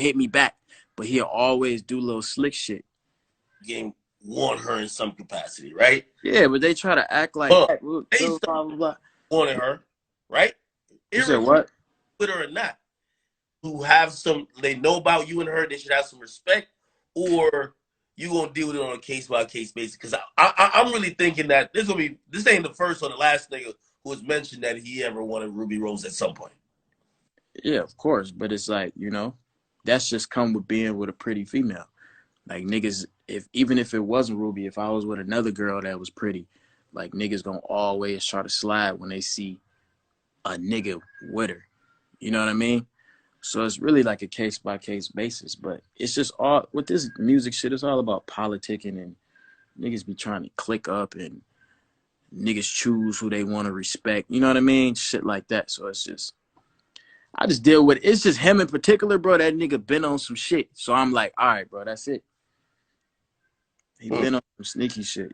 hit me back, but he'll always do little slick shit. Game want her in some capacity, right? Yeah, but they try to act like But they blah, still blah, blah. wanted her, right? You said Irregardless what? with her or not. Who have some, they know about you and her, they should have some respect, or you gonna deal with it on a case by case basis. Because I'm really thinking that this ain't the first or the last nigga who has mentioned that he ever wanted Ruby Rose at some point. Yeah, of course, but it's like, that's just come with being with a pretty female. Like niggas, even if it wasn't Ruby, if I was with another girl that was pretty, like niggas gonna always try to slide when they see a nigga with her. You know what I mean? So it's really like a case by case basis. But it's just all with this music shit, it's all about politicking and niggas be trying to click up and niggas choose who they want to respect. You know what I mean? Shit like that. So I just deal with it. It's just him in particular, bro. That nigga been on some shit. So I'm like, all right, bro, that's it. He been on some sneaky shit.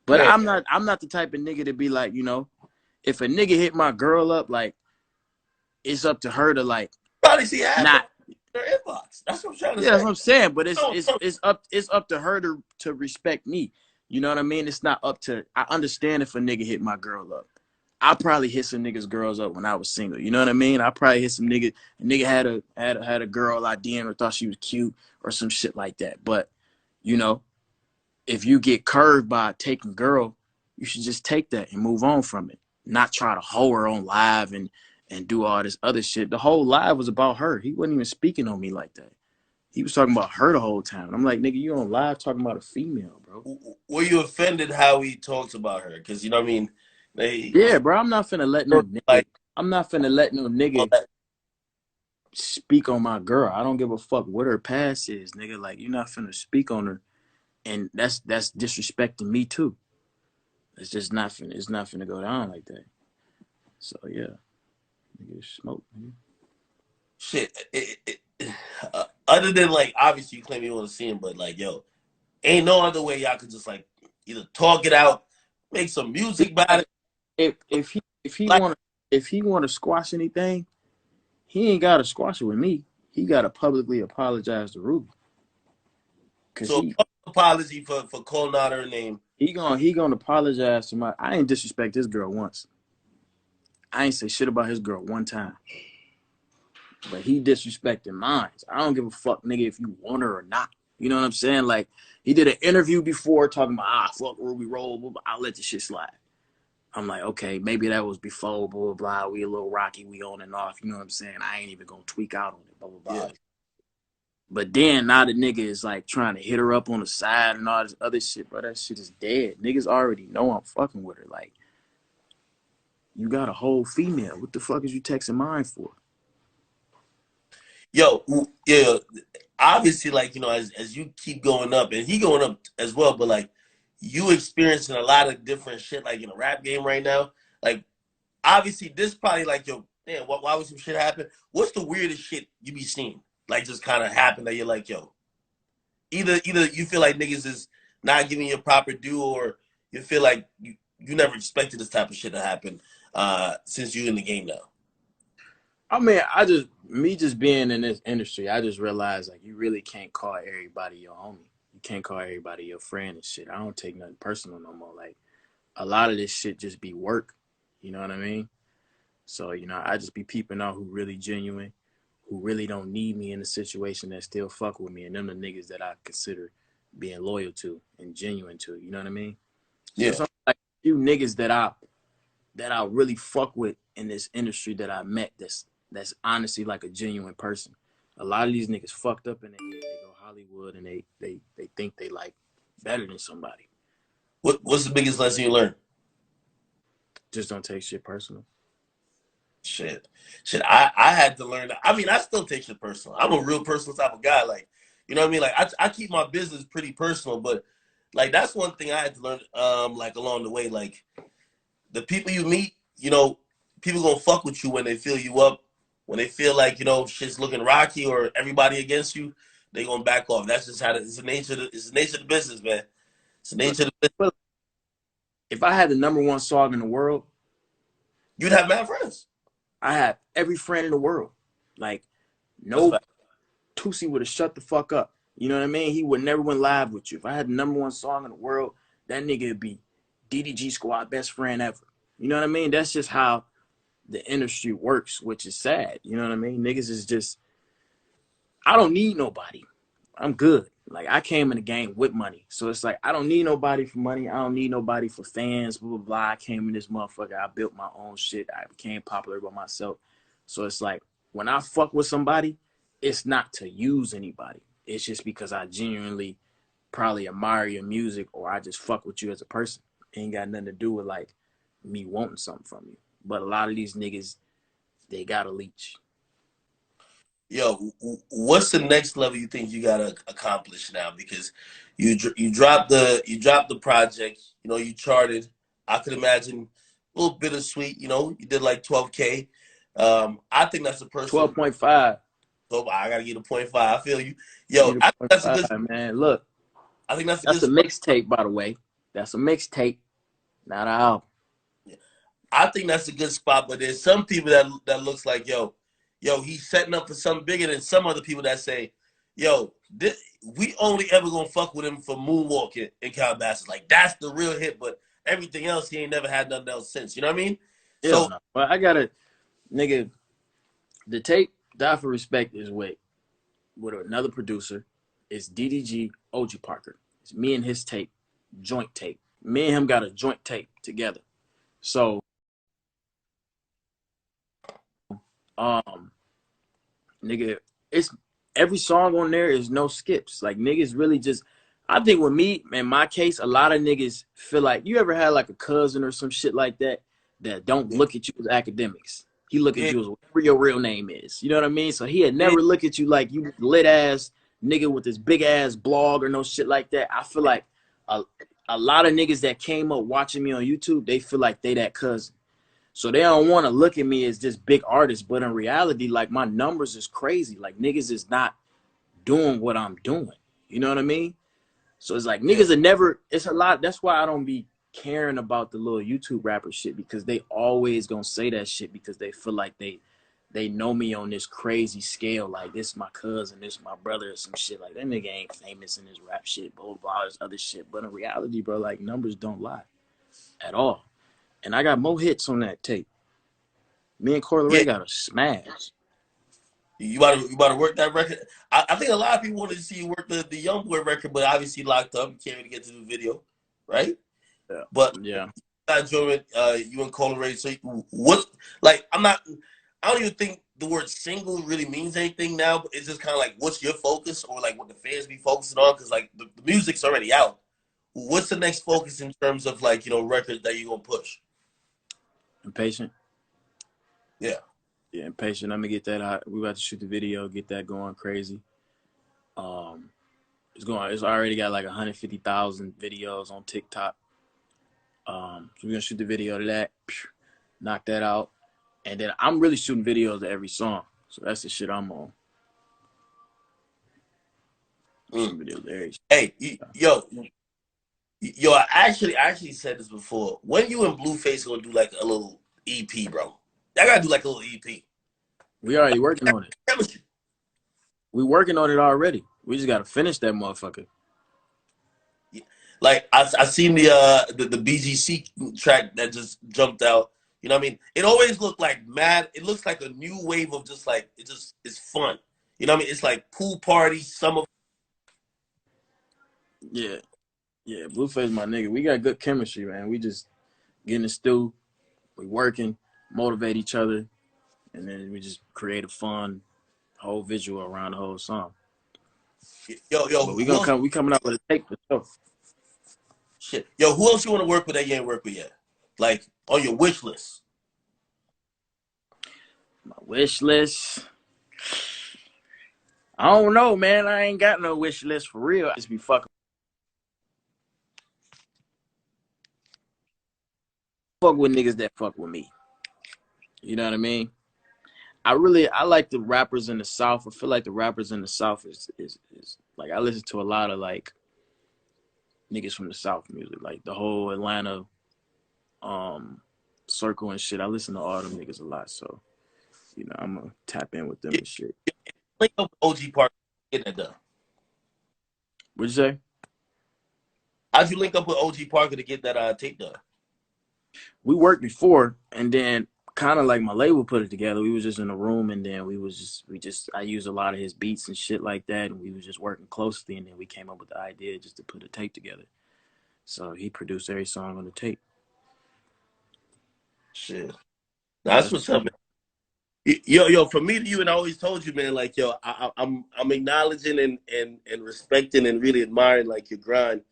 But Man, I'm not the type of nigga to be like, if a nigga hit my girl up, like, it's up to her to like probably see half of not. their inbox. That's what I'm trying to Yeah, that's say. what I'm saying. But it's up to her to respect me. You know what I mean? It's not up to. I understand if a nigga hit my girl up. I probably hit some niggas girls up when I was single. You know what I mean? I probably hit some nigga. A nigga had a girl I DM'd or thought she was cute or some shit like that. But you know, if you get curved by taking girl, you should just take that and move on from it. Not try to hoe her on live and do all this other shit. The whole live was about her. He wasn't even speaking on me like that. He was talking about her the whole time. I'm like, nigga, you on live talking about a female, bro. Were you offended how he talks about her? Because you know what I mean. Yeah, bro. I'm not finna let no nigga. Like I'm not finna let no all nigga that. speak on my girl. I don't give a fuck what her past is, nigga. Like you're not finna speak on her, and that's disrespecting me too. It's just not finna. It's not finna go down like that. So yeah, nigga, smoke. Nigga. Shit. Other than like, obviously you claim you want to see him, but like, yo, ain't no other way y'all could just like either talk it out, make some music about it. If Like, he wanna squash anything, he ain't gotta squash it with me. He gotta publicly apologize to Ruby, cause so apology for calling out her name. he gonna apologize to my. I ain't disrespect this girl once. I ain't say shit about his girl one time. But he disrespecting mine. I don't give a fuck, nigga, if you want her or not. You know what I'm saying? Like, he did an interview before talking about, fuck Ruby Roll, I'll let the shit slide. I'm like, okay, maybe that was before, blah, blah, blah. We a little rocky, we on and off. You know what I'm saying? I ain't even gonna tweak out on it, blah, blah, blah. Yeah. But then now the nigga is like trying to hit her up on the side and all this other shit, bro. That shit is dead. Niggas already know I'm fucking with her. Like, you got a whole female. What the fuck is you texting mine for? Yo, yeah. Obviously, like you know, as you keep going up, and he going up as well, but like you experiencing a lot of different shit, like in a rap game right now. Like obviously, this probably like yo, man, why would some shit happen? What's the weirdest shit you be seeing? Like just kind of happen that you're like, yo, either you feel like niggas is not giving you a proper due, or you feel like you never expected this type of shit to happen since you in the game now. I mean, me just being in this industry, I just realized like you really can't call everybody your homie. You can't call everybody your friend and shit. I don't take nothing personal no more. Like a lot of this shit just be work. You know what I mean? So, I just be peeping out who really genuine, who really don't need me in a situation that still fuck with me. And them the niggas that I consider being loyal to and genuine to. You know what I mean? So Yeah. it's like a few niggas that I really fuck with in this industry that I met that's honestly like a genuine person. A lot of these niggas fucked up in their head. They go Hollywood and they think they like better than somebody. What's the biggest lesson you learned? Just don't take shit personal. Shit, shit. I had to learn that. I mean, I still take shit personal. I'm a real personal type of guy. Like, you know what I mean? Like, I keep my business pretty personal, but like that's one thing I had to learn. Like along the way, like the people you meet, you know, people gonna fuck with you when they feel you up, when they feel like you know shit's looking rocky or everybody against you, they gonna back off. That's just how it's the nature. It's the nature of the business, man. It's the But, nature of the business. but if I had the number one song in the world, You'd have mad friends. I have every friend in the world. Like That's no fact. Toosie would have shut the fuck up. You know what I mean? He would never went live with you. If I had the #1 song in the world, that nigga would be DDG squad best friend ever. You know what I mean? That's just how the industry works, which is sad. You know what I mean? Niggas is just, I don't need nobody. I'm good. Like, I came in the game with money. So it's like, I don't need nobody for money. I don't need nobody for fans, blah, blah, blah. I came in this motherfucker. I built my own shit. I became popular by myself. So it's like, when I fuck with somebody, it's not to use anybody. It's just because I genuinely probably admire your music or I just fuck with you as a person. It ain't got nothing to do with, like, me wanting something from you. But a lot of these niggas, they got a leech. Yo, what's the next level you think you gotta accomplish now? Because you dropped the project. You know, you charted. I could imagine a little bittersweet. You know, you did like 12K. I think that's the person. 12.5. So I gotta get a .5. I feel you. Get Yo, a I think point that's a good. five, man. Look, I think that's a that's good a spot. mixtape, by the way. That's a mixtape, not an album. I think that's a good spot. But there's some people that looks like yo, he's setting up for something bigger than some other people that say, yo, we only ever gonna fuck with him for Moonwalking in Calabasas. Like that's the real hit, but everything else he ain't never had nothing else since. You know what I mean? Hell So no. But I gotta, nigga, the tape, Die for Respect, is with another producer. It's DDG, OG Parker. It's me and his tape, joint tape. Me and him got a joint tape together. So, um, nigga, it's every song on there is no skips. Like niggas really just, I think with me, in my case, a lot of niggas feel like, you ever had like a cousin or some shit like that that don't yeah, look at you as academics. He look at yeah, you as whatever your real name is. You know what I mean? So he had yeah, never look at you like you lit ass nigga with this big ass blog or no shit like that. I feel like a, a lot of niggas that came up watching me on YouTube, they feel like they that cousin. So they don't want to look at me as this big artist, but in reality, like my numbers is crazy. Like niggas is not doing what I'm doing. You know what I mean? So it's like yeah. niggas are never. It's a lot. That's why I don't be caring about the little YouTube rapper shit because they always gonna say that shit because they feel like they know me on this crazy scale. Like this is my cousin, this is my brother, or some shit. Like that nigga ain't famous in this rap shit, blah blah blah, this other shit. But in reality, bro, like numbers don't lie at all. And I got more hits on that tape. Me and Corey Yeah. Ray got a smash. You about to work that record. I think a lot of people wanted to see you work the Young Boy record, but obviously locked up. You can't really get to the video, right? Yeah. But Yeah. I enjoyed you and Colin Ray. So what? Like I'm not. I don't even think the word single really means anything now. But it's just kind of like what's your focus or like what the fans be focusing on because like the music's already out. What's the next focus in terms of like records that you're gonna push? Impatient. Yeah. Yeah, impatient. I'm gonna get that out. We about to shoot the video, get that going crazy. Um, it's already got like 150,000 videos on TikTok. So we're gonna shoot the video to that, knock that out, and then I'm really shooting videos of every song. So that's the shit I'm on. Mm. Shooting videos of every. Hey, yo, I actually said this before. When you and Blueface gonna do like a little EP, bro? I gotta do like a little EP. We already working on it. Chemistry. We working on it already. We just gotta finish that motherfucker. Like I seen the BGC track that just jumped out. You know what I mean? It always looked like mad. It looks like a new wave of just like it's fun. You know what I mean? It's like pool party, summer. Yeah, yeah. Blueface, my nigga. We got good chemistry, man. We just getting the stew. We working, motivate each other, and then we just create a fun whole visual around the whole song. Yo, But who else? we coming out with a tape for sure. Shit, yo, who else you want to work with that you ain't worked with yet? Like on your wish list. My wish list. I don't know, man. I ain't got no wish list for real. I just be fuck with niggas that fuck with me. You know what I mean? I like the rappers in the South. I feel like the rappers in the South is like I listen to a lot of like niggas from the South music, like the whole Atlanta um circle and shit. I listen to all them niggas a lot, so I'm gonna tap in with them Yeah, and shit. link up with OG Park. get that done? What'd you say? How'd you link up with OG Parker to get that tape done? We worked before, and then kind of like my label put it together. We was just in a room, and then I used a lot of his beats and shit like that, and we was just working closely, and then we came up with the idea just to put a tape together. So he produced every song on the tape. Shit, Yeah, that's that's what's up, man. Yo, from me to you, and I always told you, man, like, yo, I'm acknowledging and respecting and really admiring like your grind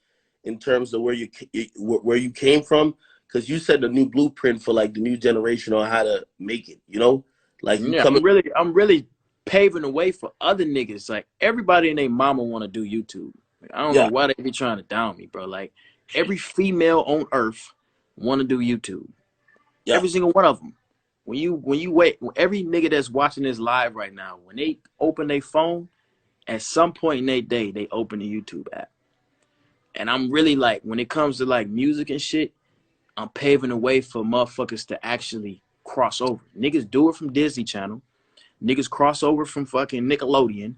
in terms of where you came from, because you set the new blueprint for like the new generation on how to make it. You know, like you yeah. coming. I'm really paving the way for other niggas. Like everybody and their mama want to do YouTube. Like, I don't know Yeah, why they be trying to down me, bro. Like every female on earth want to do YouTube. yeah, Every single one of them. When you wait, every nigga that's watching this live right now, when they open their phone, at some point in their day, they open the YouTube app. And I'm really like, when it comes to like music and shit, I'm paving the way for motherfuckers to actually cross over. Niggas do it from Disney Channel. Niggas cross over from fucking Nickelodeon.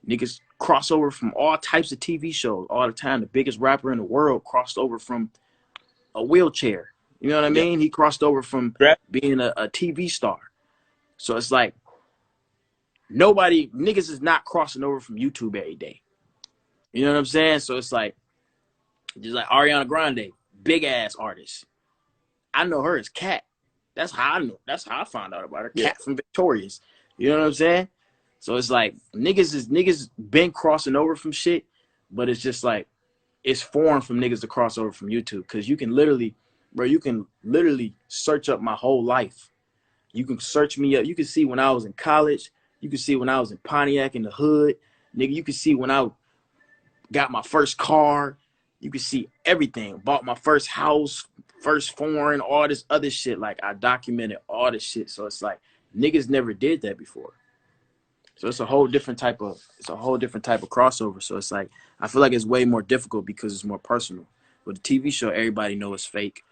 Niggas cross over from all types of TV shows all the time. The biggest rapper in the world crossed over from a wheelchair. You know what I yeah. mean? He crossed over from Right? being a TV star. So it's like niggas is not crossing over from YouTube every day. You know what I'm saying? So it's like, just like Ariana Grande, big ass artist. I know her as Cat. That's how I know. That's how I found out about her. Yeah, Cat from Victorious. You know what I'm saying? So it's like niggas been crossing over from shit, but it's just like it's foreign from niggas to cross over from YouTube, because you can literally, bro, you can literally search up my whole life. You can search me up. You can see when I was in college. You can see when I was in Pontiac in the hood. Nigga, you can see when I got my first car. You can see everything. Bought my first house, first foreign, all this other shit. Like I documented all this shit. So it's like niggas never did that before. So it's a whole different type of crossover. So it's like I feel like it's way more difficult because it's more personal. With the TV show, everybody knows it's fake.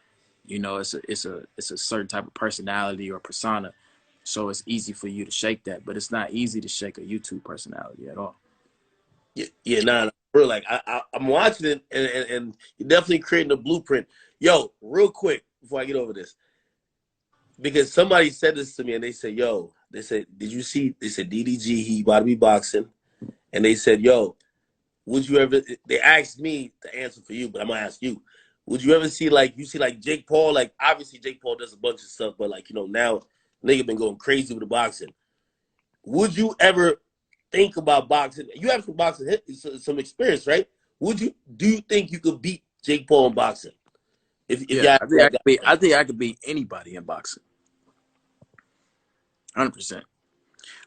You know, it's a certain type of personality or persona. So it's easy for you to shake that, but it's not easy to shake a YouTube personality at all. yeah, yeah. Nah, bro. Like I'm watching it, and you're definitely creating a blueprint. Yo, real quick before I get over this, because somebody said this to me, and they said, "Yo," they said, "Did you see?" They said, "DDG, he about to be boxing," and they said, "Yo, would you ever?" They asked me to answer for you, but I'm gonna ask you. Would you ever see like Jake Paul? Like obviously Jake Paul does a bunch of stuff, but like now nigga been going crazy with the boxing. Would you ever think about boxing? You have some boxing some experience, right? Do you think you could beat Jake Paul in boxing? If Yeah, you ask that guy, I think I could beat anybody in boxing, 100%.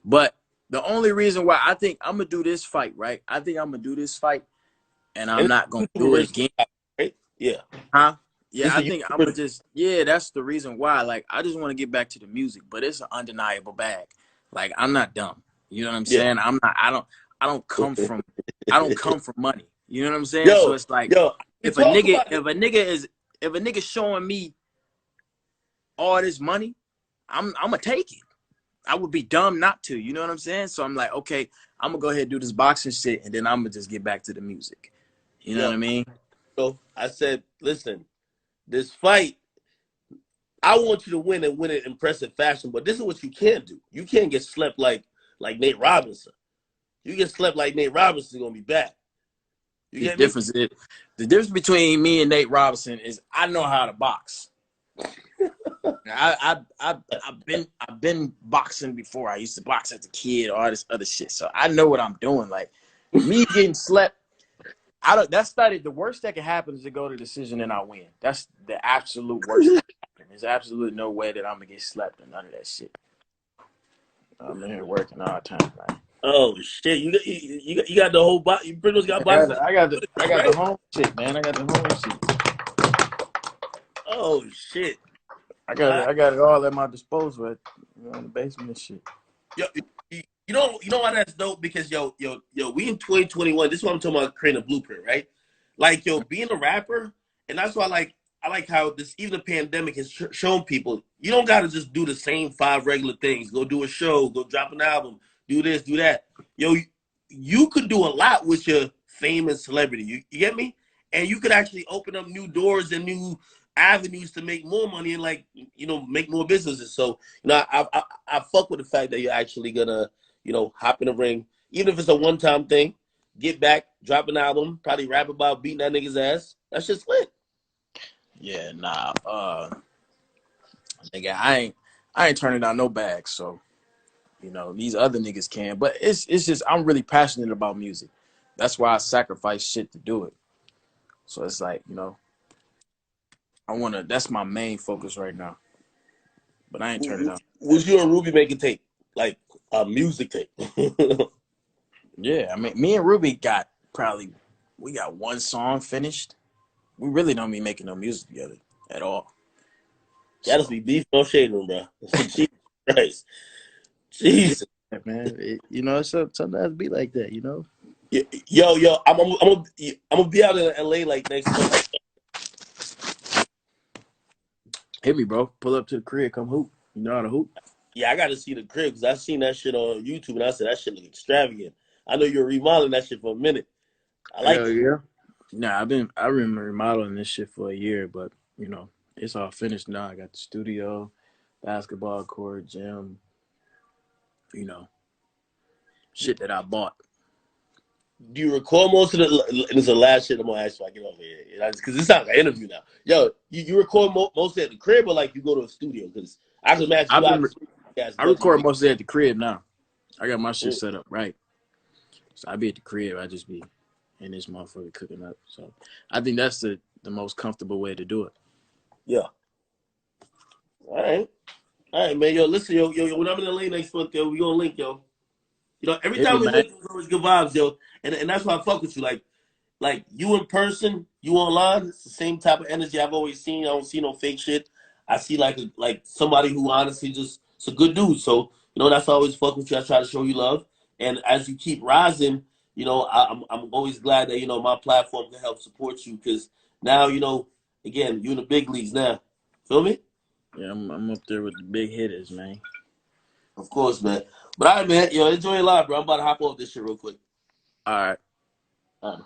But the only reason why I think I'm gonna do this fight, right? I think I'm gonna do this fight, and I'm and not gonna YouTuber do it versus again, right? Yeah, huh? Yeah, this I is think a I'm gonna YouTuber. just yeah. That's the reason why. Like, I just want to get back to the music, but it's an undeniable bag. Like, I'm not dumb. You know what I'm Yeah. saying? I'm not. I don't come from. I don't come from money. You know what I'm saying? So yo, it's like yo, we if a talk nigga about it. if a nigga showing me all this money, I'm gonna take it. I would be dumb not to. You know what I'm saying? So I'm like, okay, I'm gonna go ahead and do this boxing shit, and then I'm gonna just get back to the music. You know Yo, what I mean? I said, listen, this fight, I want you to win and win it in impressive fashion. But this is what you can't do. You can't get slept like Nate Robinson. You get slept like Nate Robinson, gonna be bad. You The get me? difference is the difference between me and Nate Robinson is I know how to box. I've been boxing before. I used to box as a kid, all this other shit. So I know what I'm doing. Like me getting slept, I don't. That's not it. The worst that can happen is to go to decision and I win. That's the absolute worst that can happen. There's absolutely no way that I'm gonna get slept and none of that shit. I'm in here working all the time, man. Oh shit! You got the whole box. You pretty much got boxing, I got the right? home shit, man. I got the home shit. Oh shit! I got it all at my disposal in the basement and shit. Yo, you know why that's dope? Because we in 2021. This is what I'm talking about, creating a blueprint, right? Like being a rapper, and that's why I like how this even the pandemic has shown people you don't got to just do the same five regular things. Go do a show, go drop an album, do this, do that. you could do a lot with your fame and celebrity. You get me? And you could actually open up new doors and new avenues to make more money and like make more businesses. So I fuck with the fact that you're actually gonna hop in the ring, even if it's a one-time thing. Get back, drop an album, probably rap about beating that nigga's ass. That's just lit. Yeah, nah. Nigga, I ain't turning down no bags. So these other niggas can. But it's just I'm really passionate about music. That's why I sacrifice shit to do it. So it's like I wanna. That's my main focus right now. But I ain't turning down. Was you and Ruby making tape, like a music tape? Yeah, I mean, me and Ruby we got one song finished. We really don't be making no music together at all. That just So be beef, no shading, bro. Jesus Christ, Jesus. yeah, man, it's sometimes be like that, Yo, I'm gonna be out in LA like next month. Hit me, bro. Pull up to the crib, come hoop. You know how to hoop. Yeah, I got to see the crib because I seen that shit on YouTube and I said that shit look extravagant. I know you're remodeling that shit for a minute. I like Hell it. yeah. Nah, I've been remodeling this shit for a year, but it's all finished now. I got the studio, basketball court, gym, you know, shit that I bought. Do you record most of the? This is the last shit I'm gonna ask you. I get over here because this sounds like an interview now. Yo, you record mostly at the crib or like you go to a studio? Because I can imagine I've you been obviously guys I definitely record make. mostly at the crib now. I got my shit Mm, set up right, so I be at the crib. I just be in this motherfucker cooking up. So I think that's the most comfortable way to do it. yeah. All right, man. Yo, listen, yo. When I'm in LA next month, yo, we gonna link, yo. Every Hit me, time we man. link, it's always good vibes, yo. And that's why I fuck with you. Like you in person, you online, it's the same type of energy I've always seen. I don't see no fake shit. I see like somebody who honestly just it's a good dude. So that's why I always fuck with you. I try to show you love, and as you keep rising, I'm always glad that my platform can help support you because now again you in the big leagues now. Feel me? Yeah, I'm up there with the big hitters, man. Of course, man. But all right, man. Enjoy your life, bro. I'm about to hop off this shit real quick. All right. All right.